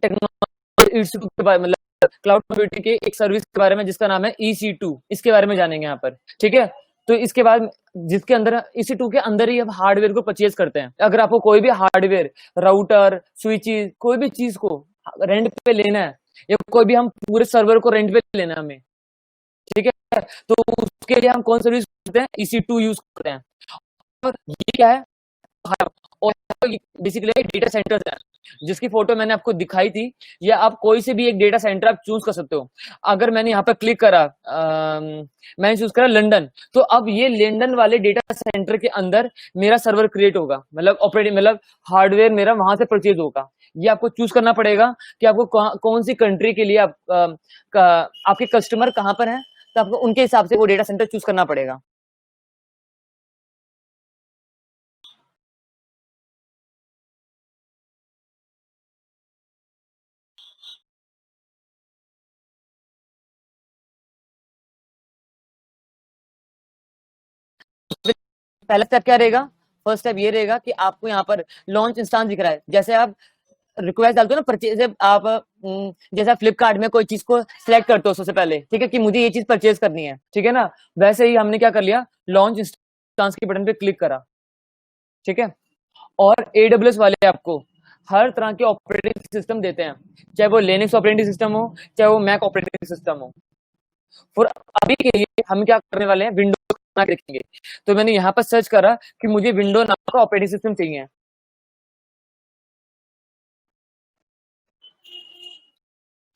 टेक्नोलॉजी इंस्टीट्यूट के बारे में, मतलब क्लाउड कंप्यूटिंग के एक सर्विस के बारे में जिसका नाम है EC2, इसके बारे में जानेंगे यहाँ पर, ठीक है। तो इसके बाद जिसके अंदर EC2 के अंदर ही हम हार्डवेयर को परचेज करते हैं। अगर आपको कोई भी हार्डवेयर, राउटर, स्विचेस, कोई भी चीज को रेंट पे लेना है, या कोई भी हम पूरे सर्वर को रेंट पे लेना है हमें, ठीक है, तो उसके लिए हम कौन सा यूज करते हैं, EC2 यूज करते हैं। और ये क्या है, और बेसिकली डेटा सेंटर्स है, जिसकी फोटो मैंने आपको दिखाई थी, या आप कोई से भी एक डेटा सेंटर आप चूज कर सकते हो। अगर मैंने यहाँ पर क्लिक करा, मैंने चूज करा लंदन, तो अब ये लंदन वाले डेटा सेंटर के अंदर मेरा सर्वर क्रिएट होगा, मतलब ऑपरेटिंग, मतलब हार्डवेयर मेरा वहां से परचेज होगा। ये आपको चूज करना पड़ेगा कि आपको कौन सी कंट्री के लिए आपके कस्टमर कहाँ पर हैं, तो आपको उनके हिसाब से वो डेटा सेंटर चूज करना पड़ेगा। पहला स्टेप क्या रहेगा, फर्स्ट स्टेप ये रहेगा कि आपको यहाँ पर लॉन्च इंस्टांस दिख रहा है। जैसे आप रिक्वेस्ट डालते हो ना परचेज, आप जैसे फ्लिपकार्ट में कोई चीज को सिलेक्ट करते हो सबसे पहले, ठीक है, कि मुझे ये चीज परचेज करनी है, ठीक है ना, वैसे ही हमने क्या कर लिया, लॉन्च इंस्टांस के बटन पे क्लिक करा, ठीक है। और AWS वाले आपको हर तरह के ऑपरेटिंग सिस्टम देते हैं, चाहे वो लिनक्स ऑपरेटिंग सिस्टम हो, चाहे वो मैक ऑपरेटिंग सिस्टम हो। और अभी के लिए हम क्या करने वाले हैं, विंडोज देखेंगे। तो मैंने यहाँ पर सर्च करा कि मुझे विंडो नाम का ऑपरेटिंग सिस्टम चाहिए,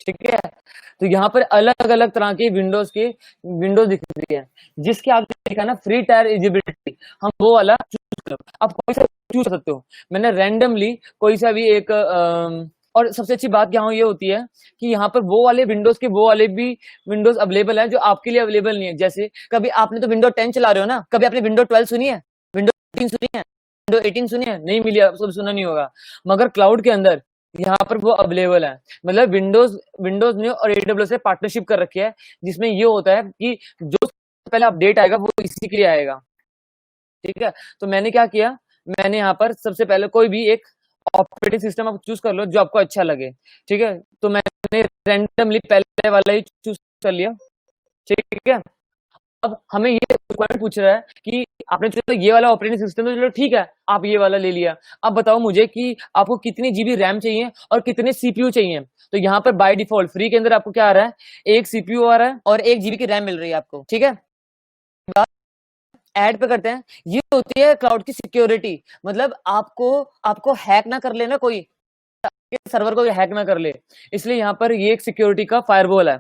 ठीक है। तो यहाँ पर अलग अलग तरह के विंडोज दिख रही है, जिसके आप देखा ना फ्री टायर एलिजिबिलिटी, हम वो वाला चूज करो, आप कोई सा चूज कर सकते हो। मैंने रैंडमली कोई सा भी एक और सबसे अच्छी बात यहाँ ये होती है कि यहाँ पर वो वाले विंडोज के वो वाले भी विंडोज अवेलेबल है जो आपके लिए अवेलेबल नहीं है। जैसे कभी आपने तो विंडो 10 चला रहे हो ना, कभी आपने विंडो 12 सुनी है, विंडो 18 सुनी है, विंडो 18 सुनी है, नहीं मिली, सब सुना नहीं होगा, मगर क्लाउड के अंदर यहाँ पर वो अवेलेबल है। मतलब विंडोज ने और AWS से पार्टनरशिप कर रखी है, जिसमें ये होता है कि जो पहले अपडेट आएगा वो इसी के लिए आएगा, ठीक है। तो मैंने क्या किया, मैंने यहाँ पर सबसे पहले कोई भी एक ऑपरेटिंग सिस्टम आप चूज कर लो जो आपको अच्छा लगे, ठीक है। तो मैंने रैंडमली पहले वाला ही चूज कर लिया, ठीक है। अब हमें ये रिक्वायरमेंट पूछ रहा है कि आपने चलो ये वाला ऑपरेटिंग सिस्टम, तो चलो ठीक है, आप ये वाला ले लिया। अब बताओ मुझे कि आपको कितनी GB रैम चाहिए और कितने CPU चाहिए। तो यहाँ पर बाय डिफॉल्ट फ्री के अंदर आपको क्या आ रहा है, एक CPU आ रहा है और 1 GB की रैम मिल रही है आपको, ठीक है। ऐड पे करते हैं, ये होती है क्लाउड की सिक्योरिटी। मतलब आपको हैक ना कर लेना कोई, सर्वर को हैक ना कर ले, इसलिए यहाँ पर ये एक सिक्योरिटी का फायरवॉल है।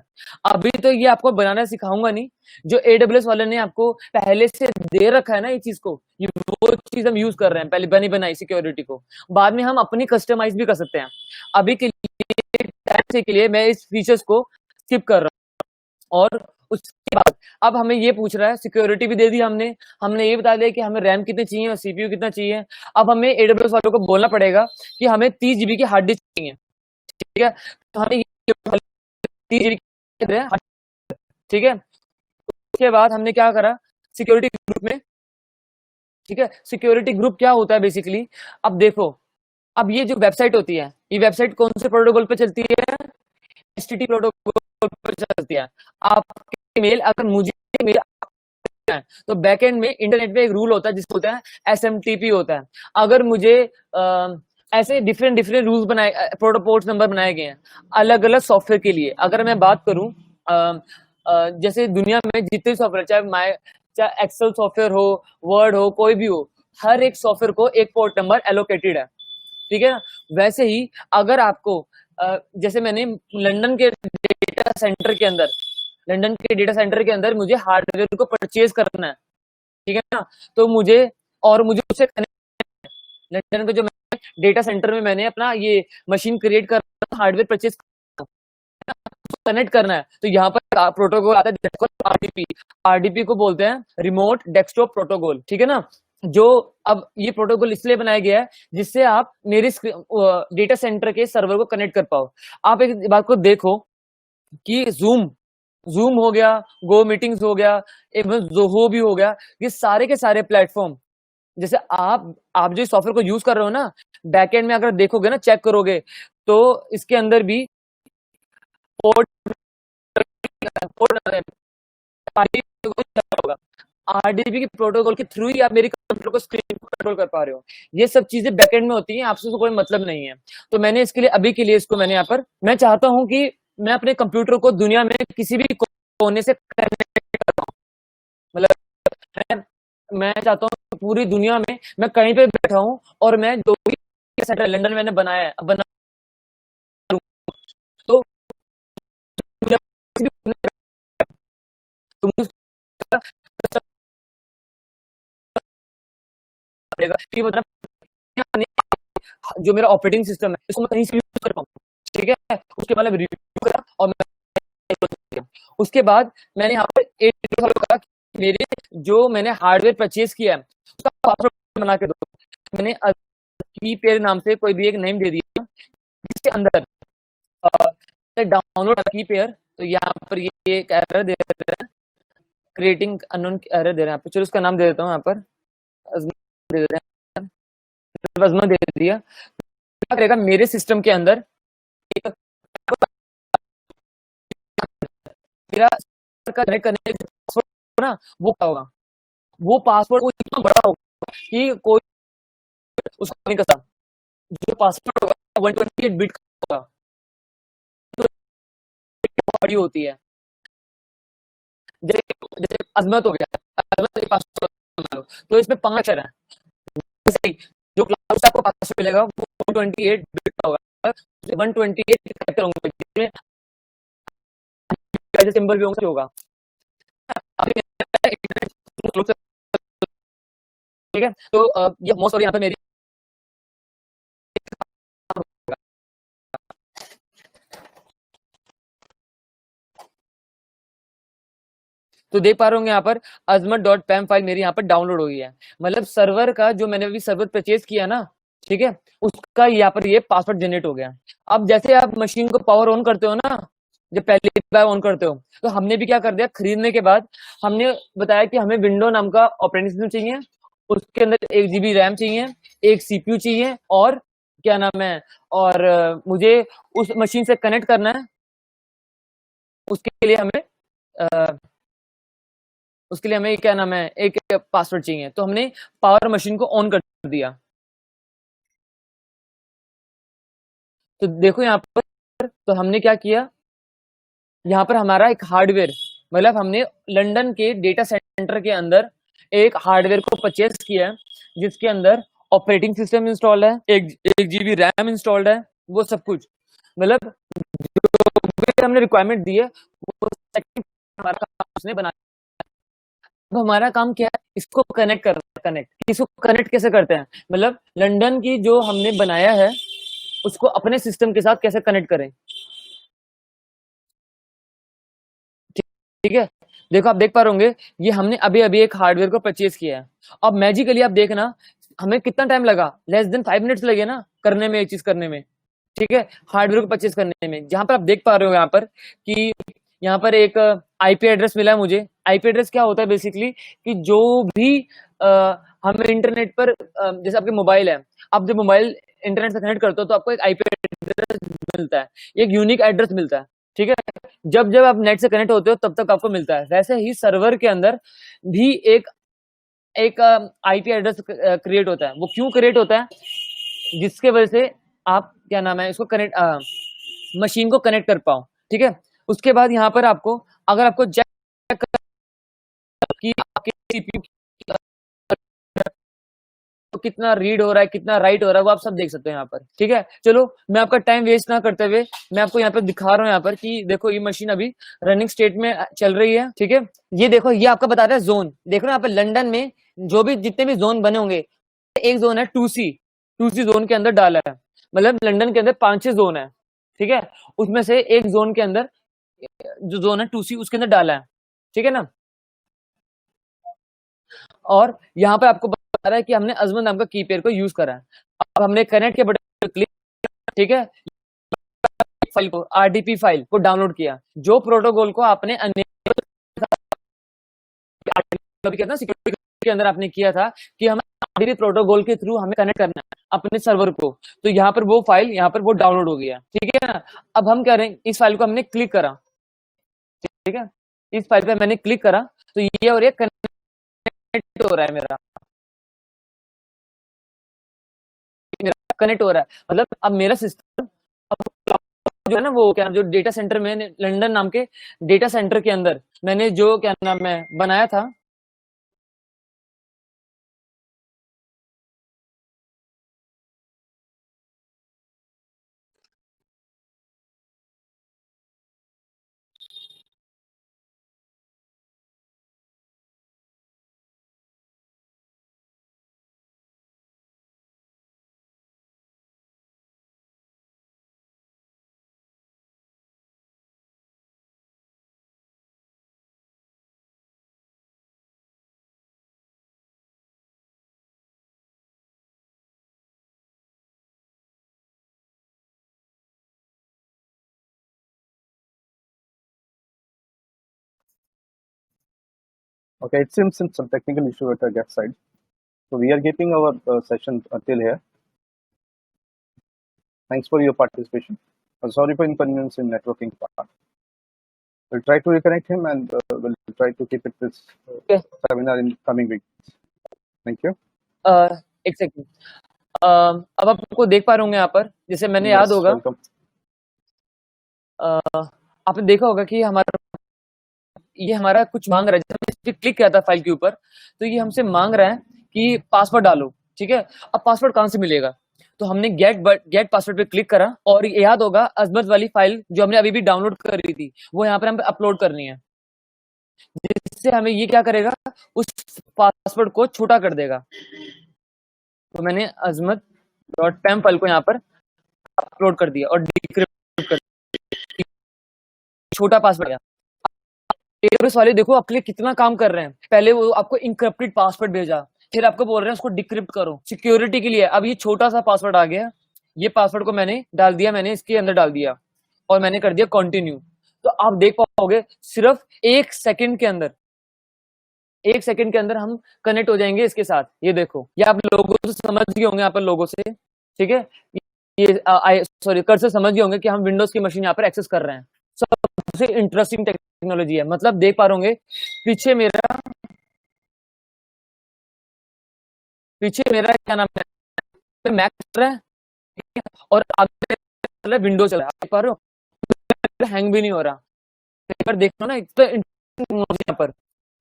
अभी तो ये आपको बनाना सिखाऊंगा नहीं, जो AWS वाले ने आपको पहले से दे रखा है ना ये चीज को, ये वो चीज हम यूज कर रहे हैं, पहले बनी बनाई सिक्योरिटी को, बाद में हम अपनी कस्टमाइज भी कर सकते हैं। अभी के लिए टाइम से के लिए मैं इस फीचर्स को स्किप कर रहा हूँ। और उसके बाद अब हमें ये पूछ रहा है, सिक्योरिटी भी दे दी हमने, हमने ये बता दिया कि हमें रैम कितनी चाहिए और CPU कितना चाहिए। अब हमें AWS वालों को बोलना पड़ेगा कि हमें 30 GB की हार्ड डिस्क चाहिए, ठीक है। तो हमें 30 GB ठीक है। उसके बाद हमने क्या करा, सिक्योरिटी ग्रुप में, ठीक है, सिक्योरिटी ग्रुप क्या होता है बेसिकली, अब देखो, अब ये जो वेबसाइट होती है, ये वेबसाइट कौन से प्रोटोकॉल पे चलती है, HTTP प्रोटोकॉल पर चलती है। आपके मेल अगर मुझे मेल है तो बैकएंड में इंटरनेट पे एक रूल होता है जिसको होता है SMTP होता है। अगर मुझे ऐसे डिफरेंट डिफरेंट रूल्स बनाए, पोर्ट नंबर बनाए गए हैं अलग अलग सॉफ्टवेयर के लिए। अगर मैं बात करूं जैसे दुनिया में जितने सॉफ्टवेयर, चाहे एक्सेल सॉफ्टवेयर हो, वर्ड हो, कोई भी हो, हर एक सॉफ्टवेयर को एक पोर्ट नंबर एलोकेटेड है, ठीक है ना। वैसे ही अगर आपको जैसे मैंने लंदन के डेटा सेंटर के अंदर मुझे हार्डवेयर को परचेज करना है, ठीक है ना, तो मुझे उससे लंदन का जो डेटा सेंटर में मैंने अपना ये मशीन क्रिएट कर हार्डवेयर परचेज कनेक्ट करना है, तो यहाँ पर प्रोटोकॉल आता है आरडीपी। आरडीपी को बोलते हैं रिमोट डेस्कटॉप प्रोटोकॉल, ठीक है ना। जो अब ये प्रोटोकॉल इसलिए बनाया गया है जिससे आप मेरे डेटा सेंटर के सर्वर को कनेक्ट कर पाओ। आप एक बात को देखो कि जूम हो गया, गो मीटिंग्स हो गया, एवं जोहो भी हो गया, ये सारे के सारे प्लेटफॉर्म, जैसे आप जो सॉफ्टवेयर को यूज कर रहे हो ना, बैकएंड में अगर देखोगे ना, चेक करोगे, तो इसके अंदर भी पोर्ट होगा। आरडीपी के प्रोटोकॉल के थ्रू ही आप मेरी कंप्यूटर को स्क्रीन कंट्रोल कर पा रहे हो। ये सब चीजें बैकएंड में होती हैं, आपसे कोई मतलब नहीं है। तो मैंने इसके लिए अभी के लिए इसको मैंने यहाँ पर, मैं चाहता हूँ कि मैं अपने कंप्यूटर को दुनिया में किसी भी कोने से कनेक्ट कर पाऊँ। मतलब मैं चाहता हूँ कि पूरी दुनिया में मैं कहीं पे बैठा हूँ और मैं जो भी सेंटर लंदन मैंने बनाया है बना, तो तुम कि मतलब जो मेरा ऑपरेटिंग सिस्टम है इसको मैं कहीं से यूज कर पाऊँ, ठीक है। उसके बाद रिव्यू करा और मैं उसके बाद मैंने यहाँ पर एक कहा कि मेरे जो मैंने हार्डवेयर परचेज किया है उसका पासवर्ड बना के दो। मैंने की पेयर नाम से कोई भी एक नेम दे दिया जिसके अंदर डाउनलोड की पेयर, तो यहाँ पर ये एक एरर दे रहा है, क्रिएटिंग अननोन एरर दे रहे हैं। चलो उसका नाम दे देता हूँ, यहाँ पर दे देते हैं, दे दिया। क्या करेगा मेरे सिस्टम के अंदर एक मेरा कनेक्ट करने का ना, वो क्या होगा, वो पासवर्ड वो इतना बड़ा होगा कि कोई उसको नहीं कर सकता। जो पासवर्ड होगा 128 बिट का होगा, तो बड़ी होती है। जैसे जैसे अजमत हो गया, अजमत पासवर्ड, तो इसमें 5 अक्षर है। जो क्लाउड से आपको पासवर्ड मिलेगा वो 128 बिट का होगा, 128 कैरेक्टर होंगे, सिंबल भी होगा। ठीक है, तो ये मोस्ट और यहाँ पे मेरी तो देख पा रहे होंगे यहाँ पर azmat.pam फाइल मेरी यहाँ पर डाउनलोड हो गई है। मतलब सर्वर का जो मैंने अभी सर्वर परचेज किया ना, ठीक है, उसका यहाँ पर ये पासवर्ड जनरेट हो गया। अब जैसे आप मशीन को पावर ऑन करते हो ना, जब पहली बार ऑन करते हो, तो हमने भी क्या कर दिया, खरीदने के बाद हमने बताया कि हमें विंडो नाम का ऑपरेटिंग सिस्टम चाहिए, उसके अंदर 1 GB रैम चाहिए, एक CPU चाहिए, और क्या नाम है, और मुझे उस मशीन से कनेक्ट करना है। उसके लिए हमें क्या नाम है, एक पासवर्ड चाहिए। तो हमने पावर मशीन को ऑन कर दिया। तो देखो यहाँ पर, तो हमने क्या किया, यहाँ पर हमारा एक हार्डवेयर, मतलब हमने लंदन के डेटा सेंटर के अंदर एक हार्डवेयर को परचेज किया है जिसके अंदर ऑपरेटिंग सिस्टम इंस्टॉल्ड है, एक GB रैम इंस्टॉल्ड है, वो सब कुछ, मतलब जो हमने रिक्वायरमेंट दी है वो हमारा काम उसने बनाया। अब हमारा काम क्या है, इसको इसको कनेक्ट कैसे करते हैं, मतलब लंदन की जो हमने बनाया है उसको अपने सिस्टम के साथ कैसे कनेक्ट करें। ठीक है, देखो आप देख पा रहे होंगे, ये हमने अभी अभी एक हार्डवेयर को परचेज किया है। अब मैजिकली आप देखना हमें कितना टाइम लगा, लेस देन 5 मिनट्स लगे ना करने में, एक चीज करने में, ठीक है, हार्डवेयर को परचेज करने में। जहां पर आप देख पा रहे हो यहाँ पर कि यहाँ पर एक आईपी एड्रेस मिला है मुझे। आईपी एड्रेस क्या होता है बेसिकली, कि जो भी हमें इंटरनेट पर जैसे आपके मोबाइल है, आप जब मोबाइल इंटरनेट से कनेक्ट करते हो तो आपको एक आईपी एड्रेस मिलता है, एक यूनिक एड्रेस मिलता है, ठीक है। जब जब आप नेट से कनेक्ट होते हो तब तक आपको मिलता है। वैसे ही सर्वर के अंदर भी एक आईपी एड्रेस क्रिएट होता है। वो क्यों क्रिएट होता है, जिसके वजह से आप क्या नाम है इसको कनेक्ट मशीन को कनेक्ट कर पाओ, ठीक है। उसके बाद यहाँ पर आपको, अगर आपको चेक कि आपके सीपीयू कितना रीड हो रहा है, कितना राइट हो रहा है, वो आप सब देख सकते हो यहाँ पर, ठीक है। चलो मैं आपका टाइम वेस्ट ना करते हुए मैं आपको यहाँ पर दिखा रहा हूँ, यहाँ पर कि देखो ये मशीन अभी रनिंग स्टेट में चल रही है, ठीक है। ये देखो, ये आपका बता रहा है जोन, देखो यहाँ पर लंदन में जो भी जितने भी जोन बने होंगे, एक जोन है 2C, 2C जोन के अंदर डाला है, मतलब लंदन के अंदर 5-6 जोन है, ठीक है, उसमें से एक जोन के अंदर जो जोन है 2C उसके अंदर डाला है, ठीक है ना। और यहाँ पे आपको बता रहा है कि हमने अजमत नाम का की पेयर को यूज करा है। अब हमने कनेक्ट के बटन पर क्लिक, ठीक है, फाइल को RDP फाइल को डाउनलोड किया, जो प्रोटोकॉल को आपने सिक्योरिटी के अंदर आपने किया था कि हमें RDP प्रोटोकॉल के थ्रू हमें कनेक्ट करना है अपने सर्वर को, तो यहाँ पर वो फाइल यहाँ पर वो डाउनलोड हो गया, ठीक है ना। अब हम कह रहे हैं इस फाइल को हमने क्लिक करा, ठीक है, इस फाइल पे मैंने क्लिक करा तो ये और ये कनेक्ट हो रहा है, मेरा कनेक्ट हो रहा है, मतलब अब मेरा सिस्टम जो है ना वो क्या जो डेटा सेंटर में लंदन नाम के डेटा सेंटर के अंदर मैंने जो क्या नाम है बनाया था, Okay, it seems some technical issue at our guest side. So we are keeping our session until here. Thanks for your participation. Sorry for inconvenience in networking part. We'll try to reconnect him and we'll try to keep it this Okay. seminar in coming weeks. Thank you. एक सेकंड, अब आपको देख पा रहे होंगे यहाँ पर, जैसे मैंने याद Yes, होगा welcome. आपने देखा होगा कि ये हमारा कुछ मांग रहा है, जैसे हमने क्लिक किया था फाइल के ऊपर तो ये हमसे मांग रहा है कि पासवर्ड डालो, ठीक है। अब पासवर्ड कहाँ से मिलेगा, तो हमने गेट पासवर्ड पे क्लिक करा और ये याद होगा अजमत वाली फाइल जो हमने अभी भी डाउनलोड करी थी वो यहाँ पर हमें अपलोड करनी है, जिससे हमें ये क्या करेगा उस पासवर्ड को छोटा कर देगा। तो मैंने अजमत .pem फाइल को यहाँ पर अपलोड कर दिया और डिक्रिप्ट कर दिया, छोटा पासवर्ड। डेटाबेस वाले देखो आपके लिए कितना काम कर रहे हैं, पहले वो आपको इनक्रिप्टेड पासवर्ड भेजा, फिर आपको बोल रहे हैं उसको डिक्रिप्ट करो सिक्योरिटी के लिए। अब ये छोटा सा पासवर्ड आ गया, ये पासवर्ड को मैंने डाल दिया, मैंने इसके अंदर डाल दिया और मैंने कर दिया कंटिन्यू। तो आप देख पाओगे सिर्फ 1 सेकंड के अंदर, 1 सेकंड के अंदर हम कनेक्ट हो जाएंगे इसके साथ। ये देखो, ये आप लोगों से समझ गए होंगे यहाँ पर लोगों से, ठीक है, ये सॉरी कर से समझ गए होंगे कि हम विंडोज की मशीन यहाँ पर एक्सेस कर रहे हैं। सबसे इंटरेस्टिंग टेक्नोलॉजी है, मतलब देख पा रहे होंगे पीछे मेरा क्या नाम है मैक चल रहा है और आगे विंडोज चल रहा है, देख पा रहे हो, हैंग भी नहीं हो रहा। पर देखो ना यहाँ पर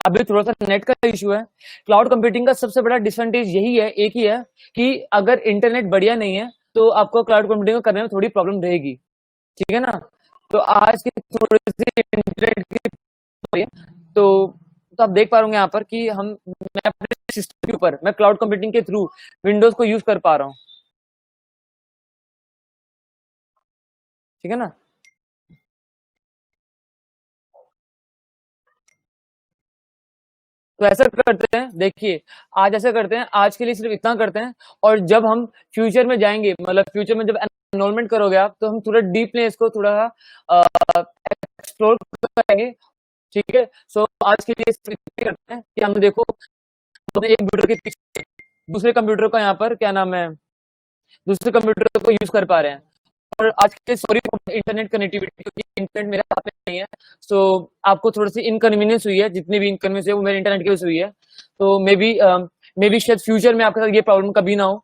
अभी थोड़ा सा नेट का इशू है। क्लाउड कंप्यूटिंग का सबसे बड़ा डिसएडवांटेज यही है, एक ही है कि अगर इंटरनेट बढ़िया नहीं है तो आपको क्लाउड कंप्यूटिंग करने में थोड़ी प्रॉब्लम रहेगी, ठीक है ना। तो आज की थोड़ी सी इंटरनेट की तो आप देख पा रहे यहाँ पर कि मैं अपने सिस्टम के ऊपर मैं क्लाउड कंप्यूटिंग के थ्रू विंडोज को यूज कर पा रहा हूँ, ठीक है ना। तो ऐसा करते हैं, देखिए आज ऐसा करते हैं, आज के लिए सिर्फ इतना करते हैं और जब हम फ्यूचर में जाएंगे, मतलब फ्यूचर में जब एनरोलमेंट करोगे आप तो हम थोड़ा डीपली इसको थोड़ा एक्सप्लोर करेंगे, ठीक है। सो आज के लिए सिर्फ इतना करते हैं कि हम देखो एक कंप्यूटर के पीछे दूसरे कंप्यूटर का यहाँ पर क्या नाम है दूसरे कंप्यूटर को यूज कर पा रहे हैं। और आज के सॉरी इंटरनेट कनेक्टिविटी, क्योंकि इंटरनेट मेरे हाथ में नहीं है, सो आपको थोड़ी सी इनकन्वीनियंस हुई है, जितनी भी इनकन्वीनियंस है वो मेरे इंटरनेट की वजह से हुई है। तो मे बी शायद फ्यूचर में आपके साथ ये प्रॉब्लम कभी ना हो।